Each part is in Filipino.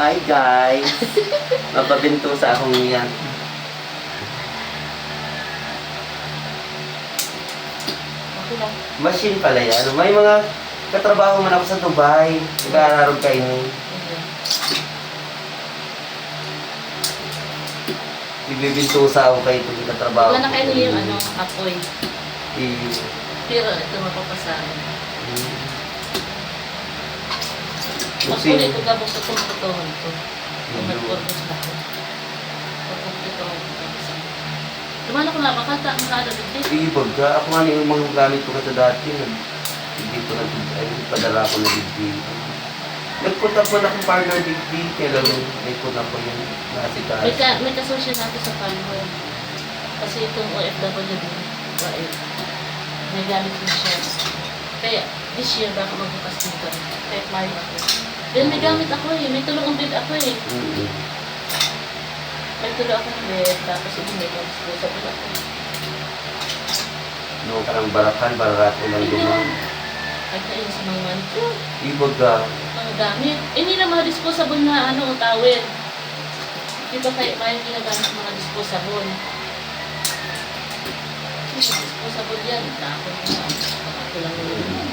Hi guys! Mapabintusa akong yan. Okay lang. Machine pala yan. May mga katrabaho man ako sa Dubai. Nag-aararog kayo ni. Ibibintusa ako kayo itong katrabaho. Wala na kayo yung apoy. I- Pero ito mapapasahin. Kasi, Magkulay ko gabok sa tumututuhan ko. Kung nag-purpose na ko. Pagkututuhan ko kasi. Tumano ko na, makanta ang kaadagad din. ibag ka. Ako nga yung mga gamit ko kata dati. Hindi ko na padala ko na digdi. Nagpunta po na akong partner digdi. Kaya lang may punta po yung nasikas. May kasosyo natin sa Palmo. Kasi itong OFW din, may gamit yung chefs. Kaya, this year baka magbukas dito. Kahit mahal ako. Then may gamit ako may tulong bed ako May tulong akong bed, tapos may disposable ako. No, parang barakan, barato lang duman. Kahit na yun sa mga manicure, Ibag ka. mga gamit. Hindi na mga disposable na towel. Diba kayo ginagamit ng mga disposable? Disposable yan. Tapos ako lang yun.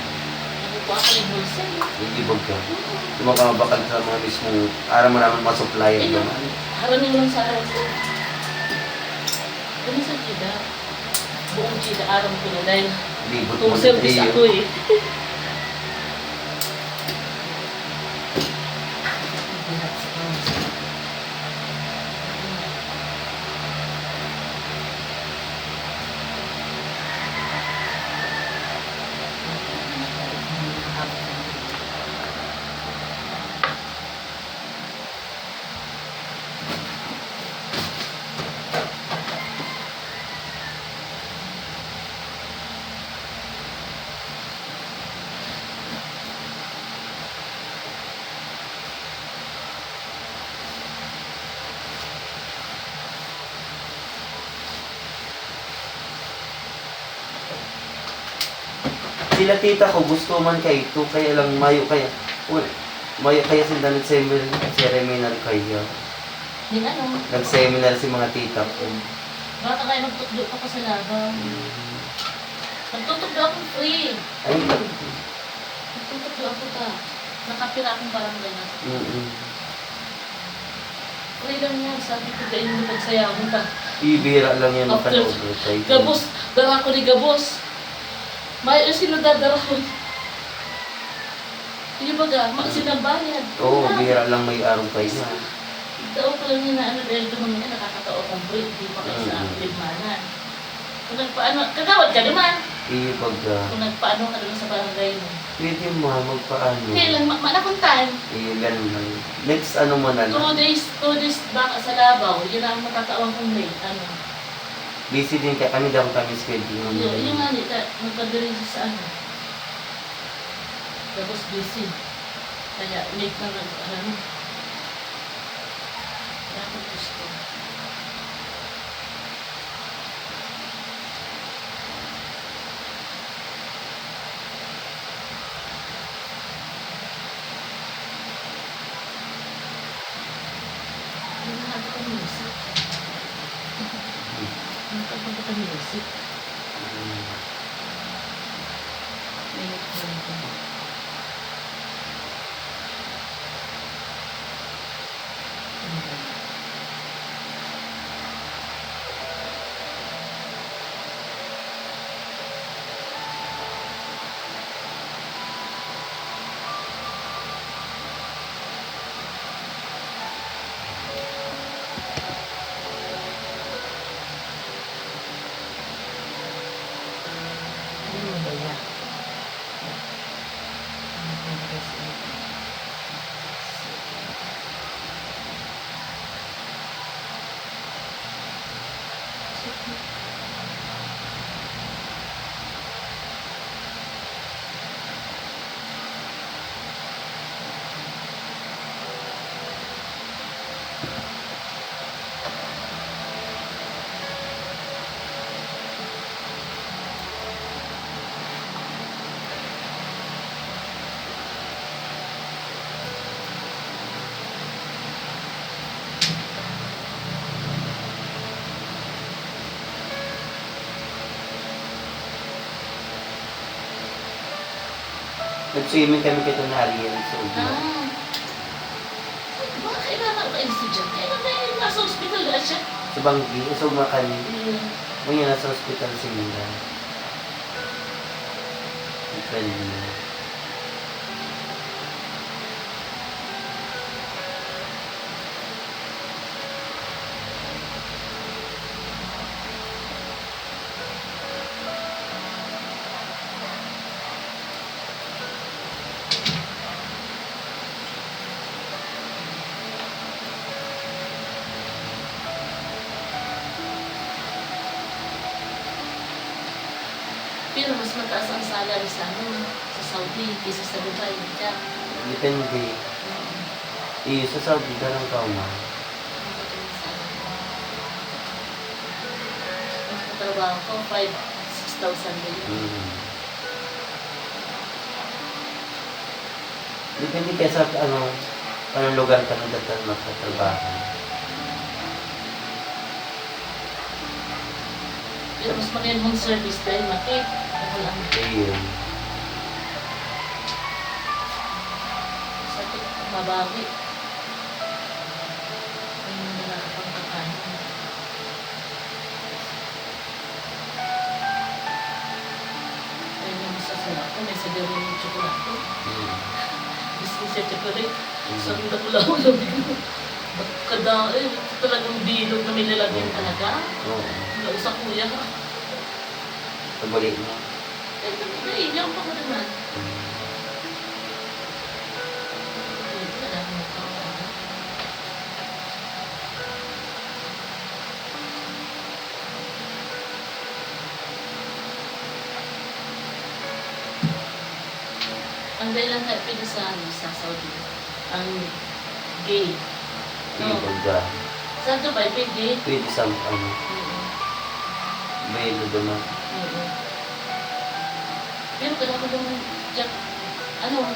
Nakukuha ko yung wholesale. Ibag ka. Tumakabakal sa mga mismong araw mo naman ma-supply Eh, naman. haraning lang sa araw ko. Ganun sa Gida. Buong Gida, araw ko na dahil Libot mo kung service ako Sila tita ko, gusto man kay ito, kaya lang mayo kaya. Mayo kaya sila nag-seminar kayo. Yung Nag-seminar si mga tita ko. baka kayo magtukdo pa ko sa labaw. Nagtutugdo akong free. Ay, Nagtutugdo ako ta. Nakapira akong barangay na. Free lang yan. Sabi ko dahil mo nagsayawan ta. ibira lang yan After, makanood tayo. Gabos. Dara ko ni Gabos. May sino dadara ko. Hindi ba ga? Sinambayan. Oo, bira lang may araw kayo na. Tao ko lang yun na dahil dumang nga nakakatao kang break. Hindi pa kayo sa ligmanan. Kung nagpaano, kagawad ka naman. Ibag ka. Kung nagpaano ka doon sa barangay mo. Pwede mo magpaano. Kailan, manapuntahan. Ilan lang. Next ano mo na lang. 2 days baka sa Labaw. Yun ang matatawang kong late. Busy din kaya kami daw kami schedule. Yung nga nito, magpagaling sa tapos busy. Kaya late na kaya ako gusto. Yung mga ko music. Yung mga music. Nag-swimming kami kay Tonali yan. So, Ah. Baka kailangan ka estudyante. Kailangan kayo nasa hospital na siya. sa Banggi, so kami. Hmm. Ngayon nasa hospital sila. Ang friend niya. Pero mas mataas ang salary sa ano, sa Saudi kaysa sa Dubai. Diyan. Depende. Sa Saudi, darang ka man. Mas matrabaho ko, 5,000-6,000 din. Depende kaya sa anong lugar ka nang magtatrabaho. Pero mas magandang home service dahil makit. Ako lang. Ayun. Sakit, mabawi. Ayun na lang ang kakain. Ayun yung masasala ko. May sagawin yung tsokolate. Bisnis sa tsokolate. Sabi na ko lang ako biglo. Kada, talagang bilog na may lalagyan talaga. Oo. Nausa kuya ka. Pagbalik mo. Eh, naiiyak pa ko naman. Ang dahilan tayo sa Saudi, ang gay. No. Pagka, Sa Dubai, pwede. pwede sa baylo naman. Pero kaya ko lang Jack,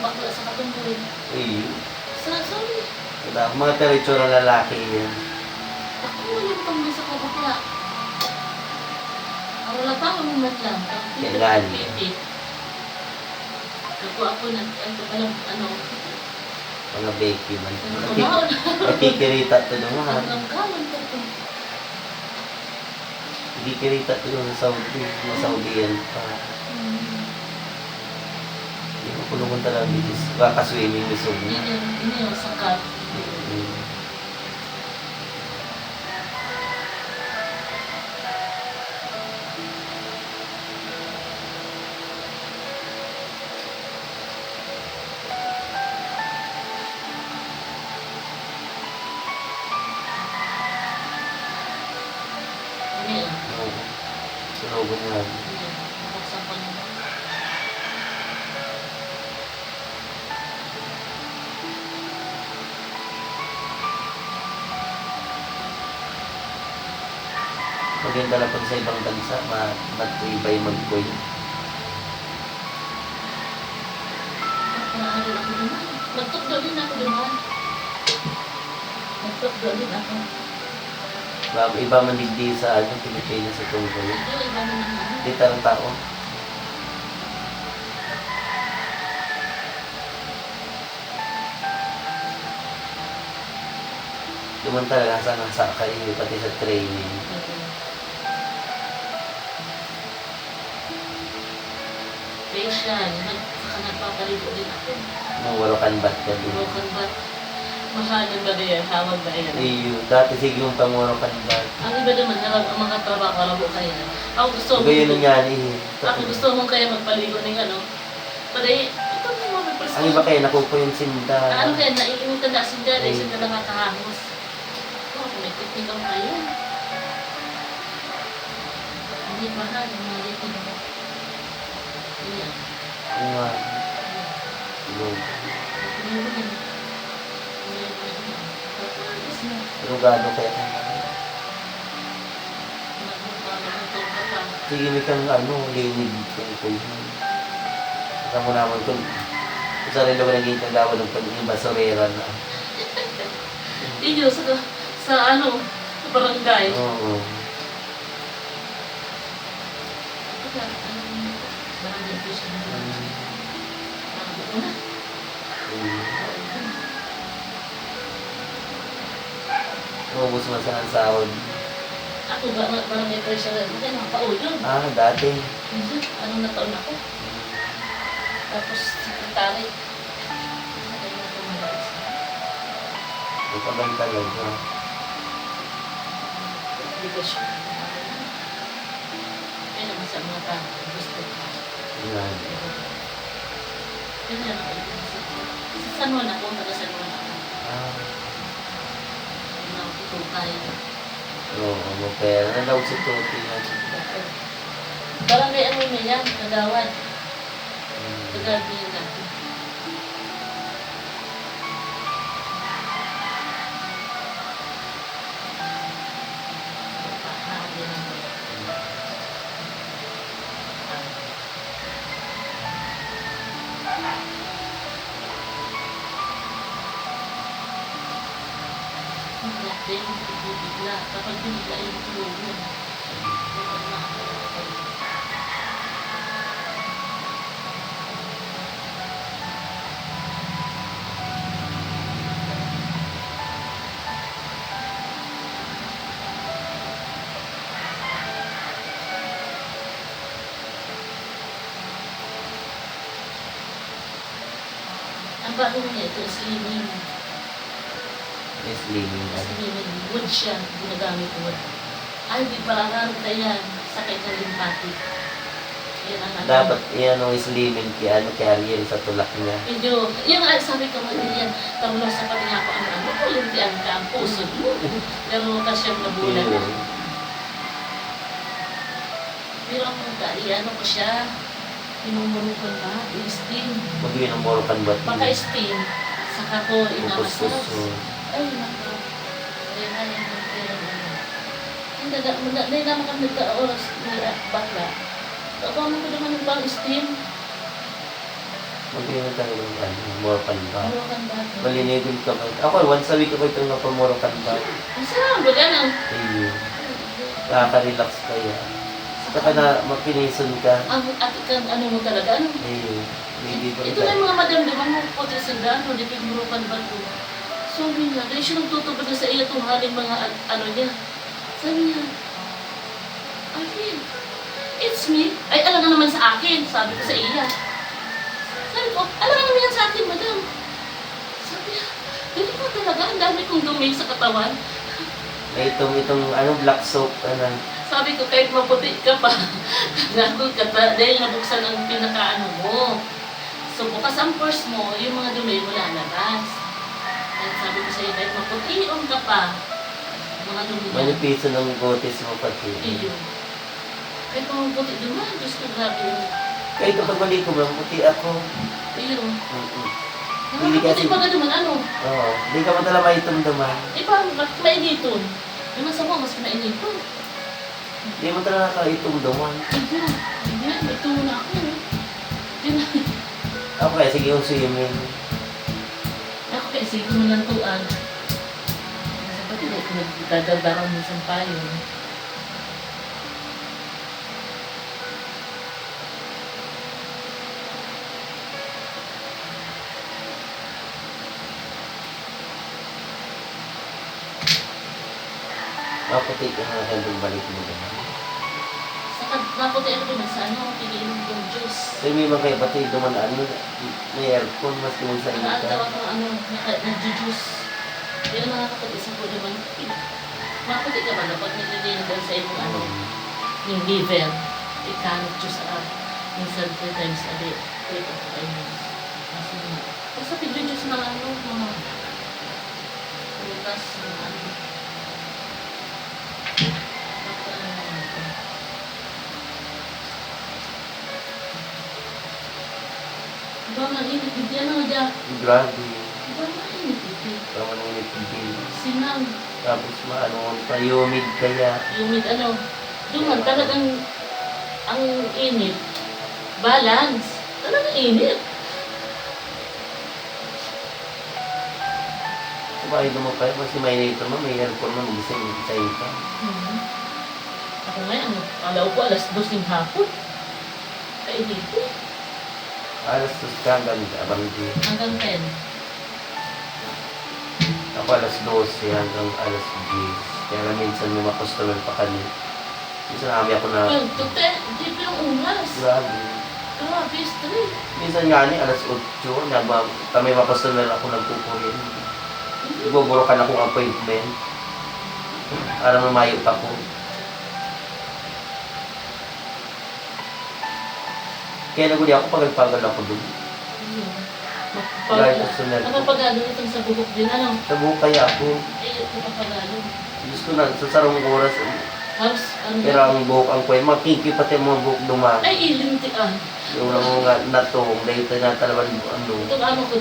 bakla sa katumbuhin. Ayun. Sa Saudi, Wala, mga teritsura lalaki yan. ako walang pamilya sa kabakla. Ang wala pa akong moment lang. Kailan? Ako na, Mga baby man. kumaon. Nakikirita to naman. Ang kawan ko ito. Hindi kirita to yung Saudi. Mga Saudi yan pa. Hindi mo kulungan talaga. Kakaswimming gusto mo. Ini yung sakat. Ini yung. Sunogon nga. Buksan ko niyo. Maganda lang pag sa ibang bansa, matibay mag-coin. Naaral ako naman. Nagtukdo din ako naman. Nagtukdo din ako. Iba man digdi sa Pilipinas sa tungkol. Pero iba naman ano. Di tarang tao. Duman talaga sa kayo, pati sa training. Facial. Saka nagpapaligo din ako. Wawarokan ba't ka din. Broken back. Mahalan ba din yan? Hawag na yan. Iyo, dati sige yung pangwarokan ba't. Ang iba naman, ang mga trabaho, kalabo kaya. Ako gusto Iba yun nangyari. Ako gusto mong kaya magpaligo ng ano. Paday, ito mo mga person. Ang iba kaya nakupo yung sinda. Ano kaya, naiinitan na si Daddy, sa na nakakahangos. Oh, may teknik ang kaya. Hindi mahal, yung mga dito na. Yan. Oo nga. Rugado kaya kang sige, may kang linig ko yun. Kasama mo naman kung sa rin naman naging kagawa ng pagiging basurera na. Iyo, sa barangay. Oo. Barangay fish. Ubus mo sa sahod. Ako ba, parang may pressure rin. Hindi, nakapaulo. Ah, dati. Hindi, anong na taon ako? Tapos, sekretary. Ayun na tumalas. Ikaban talaga. Hindi ko sure. Ayun naman sa mga tao. Gusto ko. Yan. Yun yan ako. Sa San Juan ako, taga San Juan ako. Ah. Ayun ako, tutupay. Oo, mo pera. Nalaw si Toti yan. Parang may ano niya yan, kagawad. Hmm. Kagawad natin. Then, bigla. Kapag binigla yung tulog mo, dapat makakalapan. Ang bago niya ito, slimming. May slimming na. Slimming. Wood siya, ginagamit wood. Ay, di parang yan. Sakit na lymphatic. Yan ang ano. Dapat yan ang slimming kaya Ariel sa tulak niya. Medyo, yung sabi ko nga yan, tawala sa kanya ko, ano ko, yung diyan ka, ang puso mo. Pero kasyang nabulan. Pero ang ano ko siya, pinumurukan ba? I-steam. Mag-inumorokan ba't Paka-steam. Saka ko inamasas. Pupusto. Ay, nako. Kaya na yung hindi naman kami nagka-oras na bakla. Tapos mo ko naman yung pang-steam. Mag-inom tayo ng morokan ba? Marukan ba? Malinigod ka ba? Ako, once a week ako itong napamorokan ba? Ang sarap ba ganun? Ayun. Nakaka-relax kaya. Saka na mapinison ka. Ang atikan ano mo talaga? Ano? Ayun. Hindi ba Ito na yung mga madam, di ba mo puti sa gano, di pigmurukan ba ito? Sabi niya, dahil siya nagtutubad na sa iya itong haling mga ano niya. Sabi niya, Arvin, it's me. Ay, alam na naman sa akin, sabi ko sa iya. Sabi ko, alam na naman yan sa akin, madam. Sabi niya, dito ko talaga, ang dami kong dumi sa katawan. May itong black soap, Sabi ko, kahit maputi ka pa, nagod ka pa, dahil nabuksan ang pinakaano mo. So, bukas ang purse mo, yung mga dumi mo lalabas. Kaya sabi ko sa'yo, kahit maputi-on ka pa, mga dumi na. Manipiso ng gotis mo pati. Iyo. Kahit kung maputi dumi, Diyos ko, grabe yun. Kahit kapag mali ko ba, puti ako. Iyo. Hindi Nakakaputi kasi- pa ka naman, ano? Oo. Hindi ka madala maitumdaman. Iba, bakit mainiton? Yung nasa mo, mas mainiton. Hindi mo talaga nakaitumdaman. Iyo. Hindi na, may tumo na ako. Hindi na. Ako kaya, sige yung swimming. Ako kaya sige ko lang tuan. Kasi pati na ito nagdadagdarang minsan pa yun. Maputi ka na kaya balik mo naman. Saka naputi ako din sa ano, piniinom yung juice. Kasi may mga kaya pati dumanaan mo, may aircon, mas kung sa inyo Nakaandaw ka. ako ano, nag-juice. Yun ang nakakapag isang po naman. Maputi ka ba kapag naglilinig ka sa iyong ano, yung liver, ikanot juice minsan 3 times a day. Wait ako kayo. Kasi nga. Basta pig-juice na ano, mga prutas, mga ano. Diba nga, init-init yan nga dyan. Grabe. Diba nga, init-init. Tama nang nipigil. Sinang, Tapos maano, humid kaya. humid ano, duman talagang ang init. Balance. Talagang init. Kumain mo pa, kasi may nator mo, may aircon mo, magising ka. Ako ngayon, alaw ko alas 2 ng hapon. Kainit eh. Alas 2 ka hanggang abang di. Hanggang 10. Ako alas 12 hanggang alas 10. Kaya lang minsan may mga customer pa kami. Minsan kami ako na, Well, to 10. Hindi pa yung oras. grabe. Grabe, straight. Minsan nga ni alas 8, kami mga customer ako nagkukuhin. Ibuburokan akong appointment. Para mamayo pa ko. Kaya naguli ako pagal-pagal ako doon. Dahil customer ko. Napapagalo itong sa bubok din, ano? Sa buhok kaya ako. Eh, napapagalo. Gusto na, sa sarong oras. House, ano Pero ang buhok ang kuya, makiki pati ang mga buhok dumaan. Ay, ilintian. Yung mga natong, dahil na talaban ano. Itong amo ko,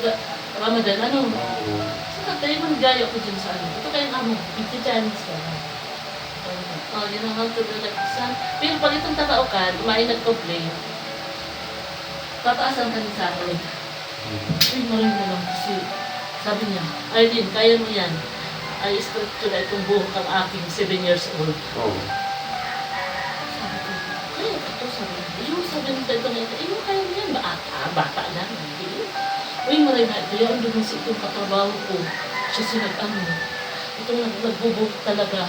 Ramadan, ano? Oo. Saka tayo manggaya ko dyan sa ano. Ito kayong amo, 50 Chinese ka. Oh, yun ang how to do like sun. Pero pag itong tataukan, umain nag-complain, tataasan ka ni sa akin. Uy, maraming na lang kasi sabi niya, Arlene, kaya mo yan. I stretch ko na itong buhok ang aking 7 years old. Oo. Sabi ko, kaya ito sabi niya. Yung sabi niya ito na ito, yung kaya mo yan, bata lang. Hindi. Uy, maraming na ito. Yung doon sa itong katrabaho ko. Siya sinag-ano. Itong nagbubuhok talaga.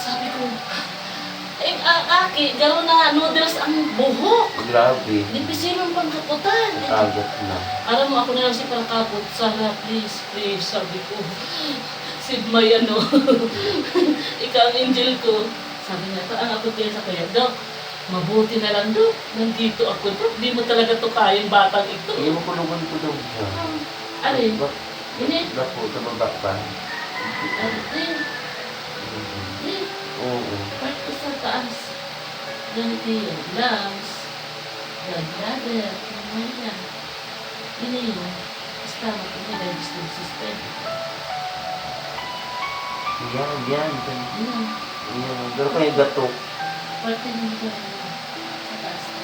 Sabi ko, eh, aki, gano'n na noodles ang buhok. Grabe. Di pisilong pang kaputan. Tagot na. Alam mo, ako na lang si Parakapot. Sana, please, please, sabi ko. Sid may ano. Ikaw ang angel ko. Sabi niya, ang ako kaya sa kaya, Dok, mabuti na lang, Dok. Nandito ako, Dok. Di mo talaga to kayang batang ito. Hindi mo kulungan ko daw siya. Alin? Ini? Dapo, sa baba pa. Alin? Oo. Part ko sa taas. Ganito yung lungs, gallbladder, ano yan. Yun yung stomach, yung digestive system. Yan, yan. Yun. Yan. Pero kayo gatok. Parte din ko sa taas ko.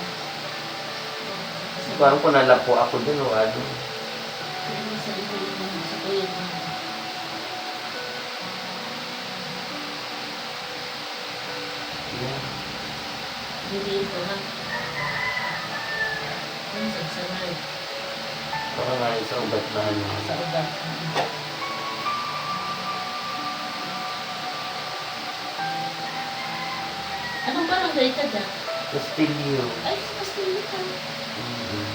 Parang kung nalapo ako dun o ano. Yung sa ito yung sa tuyod mo. Yan. Diliin ko ha. Yung sa sanay. Baka nga yung sa ugat na ano. Sa ugat. Anong barangay ka dyan? Castillo. Ay, sa Castillo ka. Mm-hmm.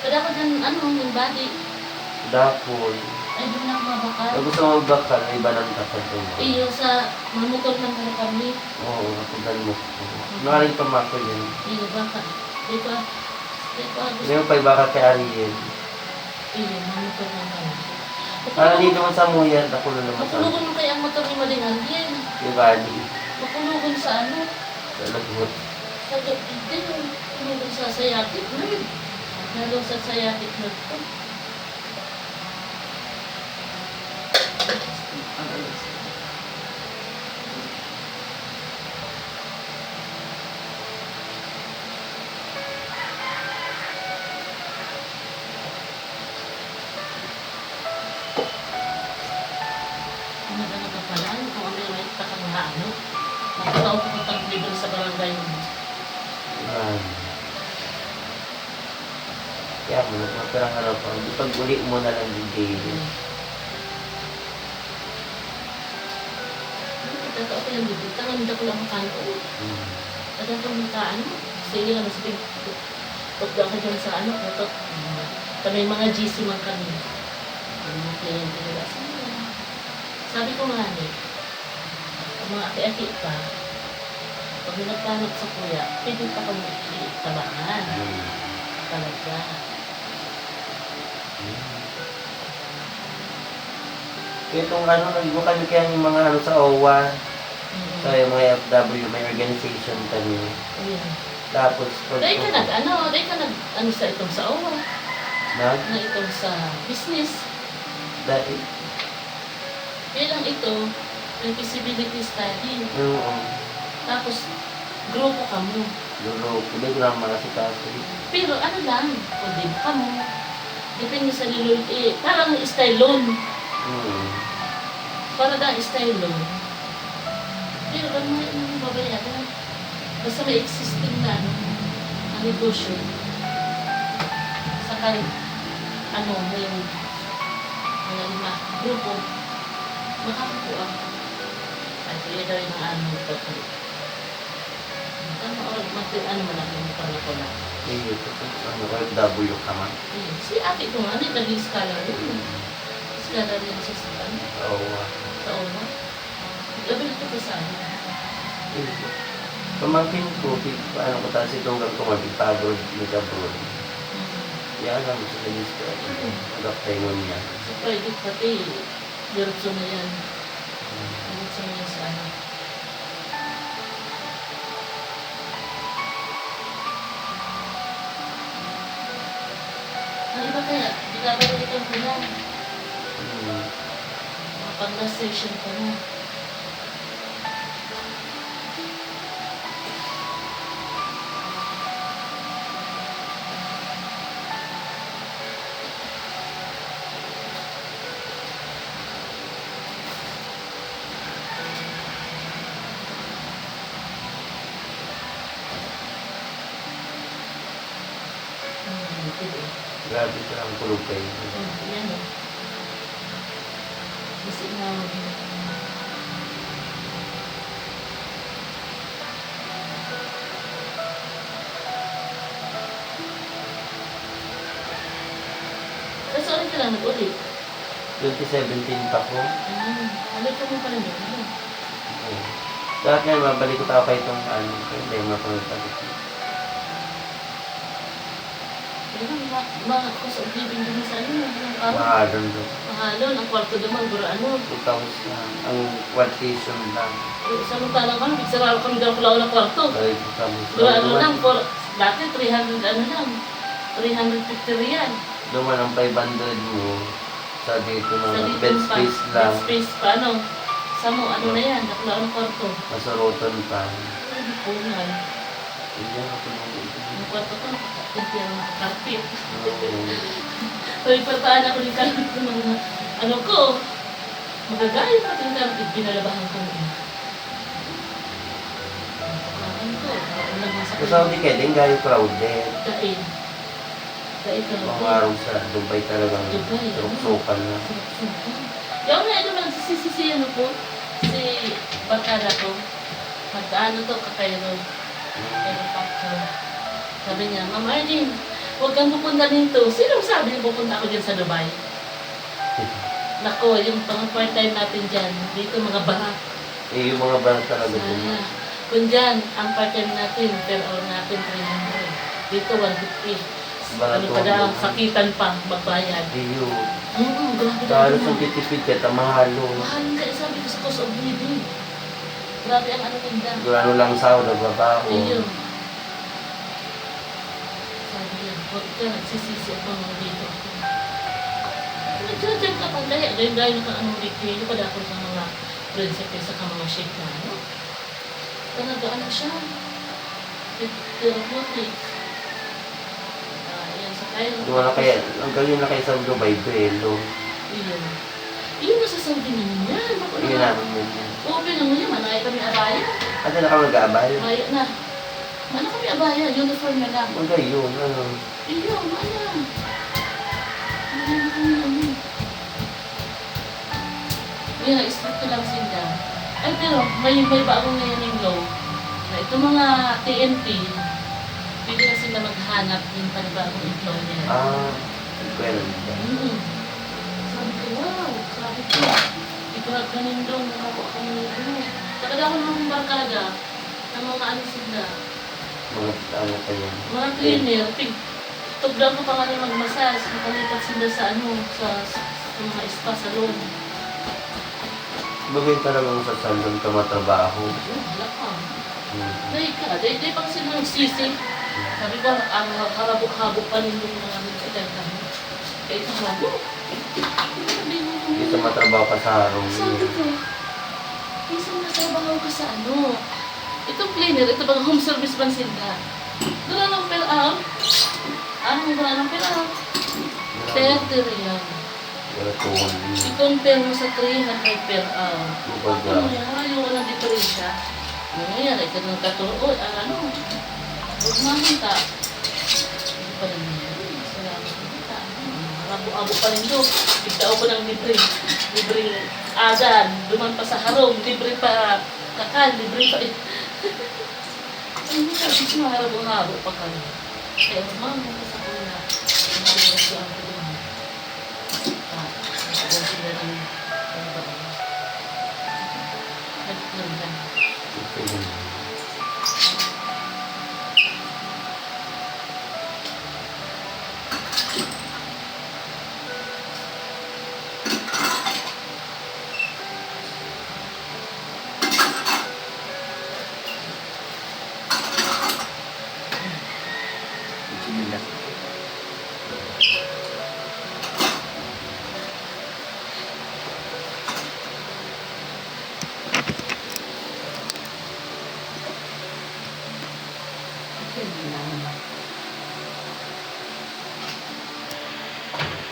Kada ko dyan, ano, yung body. Dapol. Ay, doon na ako mabakal. Pag gusto mo magbakal, may banang tapad doon. Eh, yung sa mamutol ng kami. Oo, napundan mo. Nakaring pamako yun. Iyo, baka. Di ba? Gusto. Hindi mo pa ibaka kay Ariel. Iyo, mamutol ng kami. Para di naman sa muyan, ako na naman sa Makulugon mo kaya ang motor ni Malingan. Yan. yung bali. Makulugon sa ano? Sa lagot. Sa hindi. Makulugon sa sciatic nerve. Nalong sa sciatic nerve ko. Maganda ka pala. Kung ano yung nakita kang ano. Magkataw ko itang libre sa barangay mo. Yan. Kaya mo, maperang araw pa. Pag uli mo na lang yung daily. Totoo ko yung bibig. Tangan hindi ko lang makano. Tagal ko ano. Sige lang mas big. Pagda ka dyan sa ano. Ito. Kami mga GC man kami. Ang mga kliyente nila. Sabi ko nga ang mga ati-ati pa, pag nagpanot sa kuya, pwede pa kami itabangan. Talaga. Itong ano, nag-ibo kami kaya yung mga ano sa OWA, sa yung mga FW, may organization kami. Ayan. Tapos, Dahil ka nag, sa itong sa OWA, Nag? na itong sa business. Dahil, Kailang ito, yung feasibility study. oo. Tapos, grupo ka mo. Luro, hindi ko lang makasikaso. Pero ano lang, pwede ka mo. Depende sa lilol, parang style loan. Para na style loan. Pero ano yung babayaran? Basta may existing na, ang negosyo. kang ano, yung mga lima grupo, makakakuha. Ay, kaya daw yung ano, pagkalit. Ano, ano man ako yung pala. Iyo, ano, OFW ka man. Si ate ko nga, naging scholar rin. Scholar rin siya sa ano, Oo. sa OWA. Labi na ito pa sa ano. Iyo. Pamangkin ko, ano ko tayo si Tunggal ko, mag-pagod, mag-abroad. Yan lang, sa kanyang scholar. Mag-apply mo niya. Sa private pati, diretso na yan. Diretso na yan sa ano. Ang iba kaya, binabalikan ko na. Mga pang-last session ko na. Pwede. Grabe ka ang kulog kayo. Yan o. Kasi nga kasi ulit ka lang nag-ulit. 2017 pa ko. Ulit ka mo pa rin yun. Oo. Lahat nga, mabalik ko tao kayo itong ano, kaya hindi mo pagpalit. Pero mga cost of living din sa ano, ng araw. Mahalon doon. Mahalon, ang kwarto naman, buro ano. 2,000 lang. Ang quotation lang. Samantalang kami, bigsararo kami daw kulaw ng kwarto. Ay, 2,000. Buro ano lang, dati 300 ano lang. 350 riyan. Duman ang 500 mo sa dito Sa ng dito bed pa, space lang. bed space pa, ano. Sa mo, ano na yan, nakulaw ng kwarto. Masarutan pa. Ay, pungan. Hindi ako nung Ang kwarto ko, nakakapit yan, nakakapit. Oo. Pagpartaan ako ng kalapit ng mga, ano ko, magagaya natin yung kalapit, binalabahan ko rin. Ano ko, unang nasa Sa Saudi ka din, gaya crowded. Daig. Daig ka Mga araw sa Dubai talagang Dubai, ano? suruksukan na. Yung na, ano man, si ano po, si barkada ko, magkaano to, kakairo, chiropractor. Sabi niya, Ma'am Arlene, huwag kang pupunta dito. Sino sabi niya pupunta ako dyan sa Dubai? Nako, yung pang part-time natin dyan, dito mga barak. Eh, yung mga brand talaga dun. Sana. Kung dyan, ang part-time natin, per hour natin, 300. Dito, 150. Ano pa daw, sakitan pa, magbayad. Iyo. Grabe na Halos yun. ang titipid ka, tamahalo. Mahal ka, sabi ko sa cost of living. Grabe ang ano nila. Ano lang sahod, nagbabaho. Ayun. Sabi niya, huwag ka, nagsisisi ako mga dito. Nagsadyag ka pang daya. Gaya na kang anong weekly. Yung pada ako sa mga prinsipe sa mga shake na ano. Talaga ano siya. Therapeutic. Yan sa kayo. Doon na kaya, hanggang yun na kayo sa Dubai, Belo. Iyon. Iyon nasa Saudi naman yan. Yun namin yun. Open naman yan. Manay kami abaya. At na ka mag-aabay? Abaya na. Ano kami abaya? Uniform na lang. Hanggang yun, ano. Iyon, mana. Ano na kami naman. Ngayon, na-expect ko lang sila. Ay, pero may bago ngayon yung law. Na itong mga TNT, pwede na sila maghanap yung panibagong employer. Well. Sabi ko, wow. Sabi ko, ikaw ganun daw, nakakuha ka ng ano. Saka ako ng barkada, ng mga ano sila. Mga ano pa yan. Mga cleaner, tugdan ko pa nga rin mag-massage, nakalipat sila sa ano, sa mga spa salon. Bagay talagang sa salon ka matrabaho. Wala ka. Dahil ka, dahil pang sila nagsisi. Sabi ko, ang harabok-habok pa nila yung mga nagkaitan kami. Kaya ito harabok. Hindi ka matrabaho ka sa harong. Sabi ko, minsan natrabaho ka sa ano. Itong cleaner, ito bang home service man sila. Dura ng per hour. Anong dura ng per hour? 30 riyal. Wala tuwan din. I-compare mo sa 300 per hour. Baga. Ano yan? Ayaw ng diferensya. Ngayon, ito ng katuro. Ano? Huwag mahinta. Hindi pa rin yan. Salamat. abo-abo pa rin doon. Bigtao ko ng libre. Libre adan. Duman pa sa harong. Libre pa kakal. Libre pa. Hindi kasi sumaharap-habo pa kami. Kaya ma'am, sa kuna. Nagsigaw siya ang doon. Nagsigaw sila ng ano ba? Nagsigaw. Sinilas. Hindi naman.